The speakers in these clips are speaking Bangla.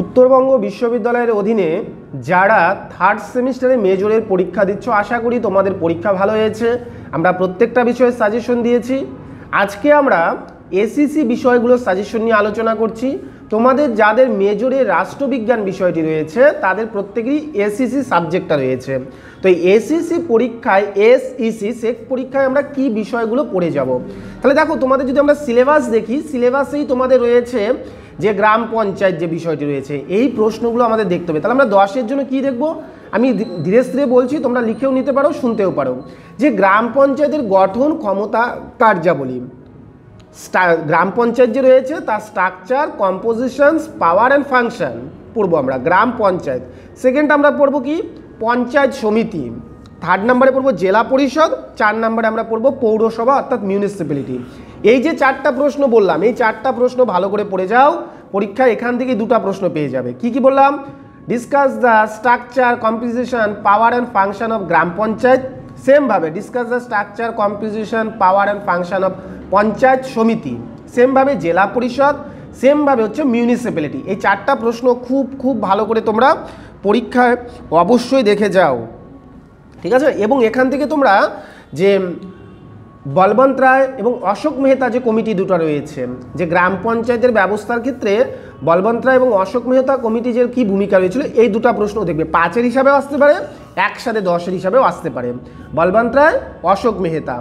উত্তরবঙ্গ বিশ্ববিদ্যালয়ের অধীনে যারা থার্ড সেমিস্টারে মেজরের পরীক্ষা দিচ্ছ, আশা করি তোমাদের পরীক্ষা ভালো হয়েছে। আমরা প্রত্যেকটা বিষয়ে সাজেশন দিয়েছি। আজকে আমরা এসিসি বিষয়গুলোর সাজেশন নিয়ে আলোচনা করছি। তোমাদের যাদের মেজরে রাষ্ট্রবিজ্ঞান বিষয়টি রয়েছে তাদের প্রত্যেকেরই এসিসি সাবজেক্টটা রয়েছে। তো এই এসিসি পরীক্ষায় এসইসি সেক পরীক্ষায় আমরা কি বিষয়গুলো পড়ে যাব। তাহলে দেখো, তোমাদের যদি আমরা সিলেবাস দেখি, সিলেবাসেই তোমাদের রয়েছে যে গ্রাম পঞ্চায়েত যে বিষয়টি রয়েছে, এই প্রশ্নগুলো আমাদের দেখতে হবে। তাহলে আমরা 10-এর জন্য কি দেখব, আমি ধীরে ধীরে বলছি, তোমরা লিখেও নিতে পারো, শুনতেও পারো। যে গ্রাম পঞ্চায়েতের গঠন, ক্ষমতা, কার্যাবলী। গ্রাম পঞ্চায়েত যে রয়েছে তার structure, compositions, power and function পড়বো আমরা গ্রাম পঞ্চায়েত। সেকেন্ড আমরা পড়বো কি পঞ্চায়েত সমিতি। থার্ড নাম্বারে পড়বো জেলা পরিষদ। 4 নম্বরে আমরা পড়বো পৌরসভা অর্থাৎ মিউনিসিপ্যালিটি। এই যে 4টা প্রশ্ন বললাম, এই 4টা প্রশ্ন ভালো করে পড়ে যাও। পরীক্ষায় এখান থেকে 2টা প্রশ্ন পেয়ে যাবে। কি কি বললাম? Discuss the structure, composition, power and function of gram panchayat. সেমভাবে discuss the structure, composition, power and function of panchayat samiti. সেমভাবে জেলা পরিষদ, সেমভাবে হচ্ছে মিউনিসিপ্যালিটি। এই 4টা প্রশ্ন খুব ভালো করে তোমরা পরীক্ষায় অবশ্যই দেখে যাও, ঠিক আছে? এবং এখান থেকে তোমরা যে বলবন্ত রায় এবং অশোক মেহতা যে কমিটি দুটো রয়েছে, যে গ্রাম পঞ্চায়েতের ব্যবস্থার ক্ষেত্রে বলবন্ত রায় এবং অশোক মেহতা কমিটি যে কী ভূমিকা রয়েছিল, এই 2টা প্রশ্ন দেখবে। 5-এর হিসাবেও আসতে পারে, একসাথে 10-এর হিসাবেও আসতে পারে। বলবন্ত রায়, অশোক মেহতা।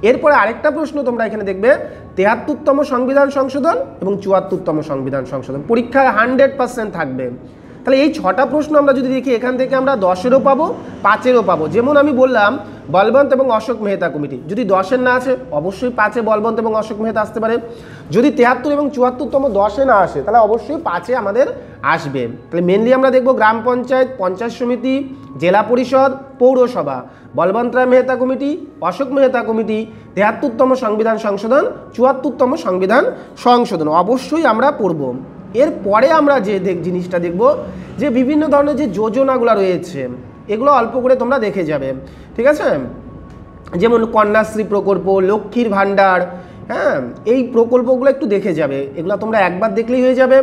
এরপরে আরেকটা প্রশ্ন তোমরা এখানে দেখবে, 73তম সংবিধান সংশোধন এবং 74তম সংবিধান সংশোধন। পরীক্ষায় 100% থাকবে। তাহলে এই 6টা প্রশ্ন আমরা যদি দেখি, এখান থেকে আমরা 10-এরও পাবো, 5-এরও পাবো। যেমন আমি বললাম বলবন্ত এবং অশোক মেহতা কমিটি, যদি 10-এর না আসে অবশ্যই 5-এ বলবন্ত এবং অশোক মেহতা আসতে পারে। যদি 73 এবং 74তম 10-এ না আসে তাহলে অবশ্যই 5-এ আমাদের আসবে। তাহলে মেনলি আমরা দেখব গ্রাম পঞ্চায়েত, পঞ্চায়েত সমিতি, জেলা পরিষদ, পৌরসভা, বলবন্ত রায় মেহতা কমিটি, অশোক মেহতা কমিটি, 73তম সংবিধান সংশোধন, 74তম সংবিধান সংশোধন অবশ্যই আমরা পড়ব। এরপরে আমরা যে জিনিসটা দেখব, যে বিভিন্ন ধরনের যে যোজনাগুলো রয়েছে এগুলো অল্প করে তোমরা দেখে যাবে, ঠিক আছে? যেমন কন্যাশ্রী প্রকল্প, লক্ষ্মীর ভাণ্ডার, হ্যাঁ, এই প্রকল্পগুলো একটু দেখে যাবে। এগুলো তোমরা একবার দেখলেই হয়ে যাবে।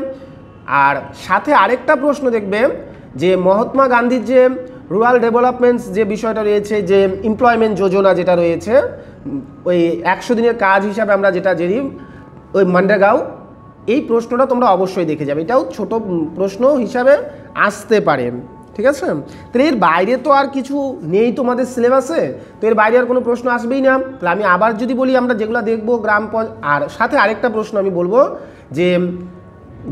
আর সাথে আরেকটা প্রশ্ন দেখবে, যে মহাত্মা গান্ধীর যে রুরাল ডেভেলপমেন্টস যে বিষয়টা রয়েছে, যে এমপ্লয়মেন্ট যোজনা যেটা রয়েছে, ওই 100 দিনের কাজ হিসাবে আমরা যেটা জানি, ওই মান্ডাগাঁও, এই প্রশ্নটা তোমরা অবশ্যই দেখে যাবে। এটাও ছোট প্রশ্ন হিসাবে আসতে পারে, ঠিক আছে? তো এর বাইরে তো আর কিছু নেই তোমাদের সিলেবাসে, তো এর বাইরে আর কোনো প্রশ্ন আসবেই না। তাহলে আমি আবার যদি বলি, আমরা যেগুলো দেখবো আর সাথে আরেকটা প্রশ্ন আমি বলবো, যে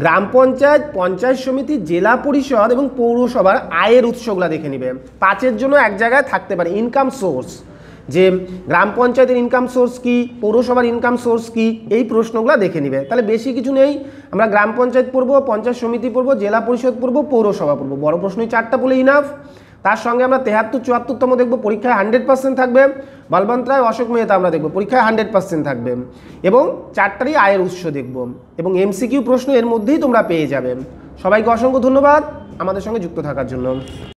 গ্রাম পঞ্চায়েত, পঞ্চায়েত সমিতি, জেলা পরিষদ এবং পৌরসভার আয়ের উৎসগুলো দেখে নিবে। 5-এর জন্য এক জায়গায় থাকতে পারে ইনকাম সোর্স, যে গ্রাম পঞ্চায়েতের ইনকাম সোর্স কি, পৌরসভার ইনকাম সোর্স কি, এই প্রশ্নগুলো দেখে নিবে। তাহলে বেশি কিছু নেই, আমরা গ্রাম পঞ্চায়েত পড়বো, পঞ্চায়েত সমিতি পড়বো, জেলা পরিষদ পড়বো, পৌরসভা পড়বো। বড় প্রশ্নই 4টা পড়লে ইনাফ। তার সঙ্গে আমরা 73, 74তম দেখবো, পরীক্ষায় 100% থাকবে। বলবন্ত রায়, অশোক মেহতা আমরা দেখবো, পরীক্ষায় 100% থাকবে। এবং 4টারই আয়ের উৎস দেখব, এবং MCQ প্রশ্ন এর মধ্যেই তোমরা পেয়ে যাবে। সবাইকে অসংখ্য ধন্যবাদ আমাদের সঙ্গে যুক্ত থাকার জন্য।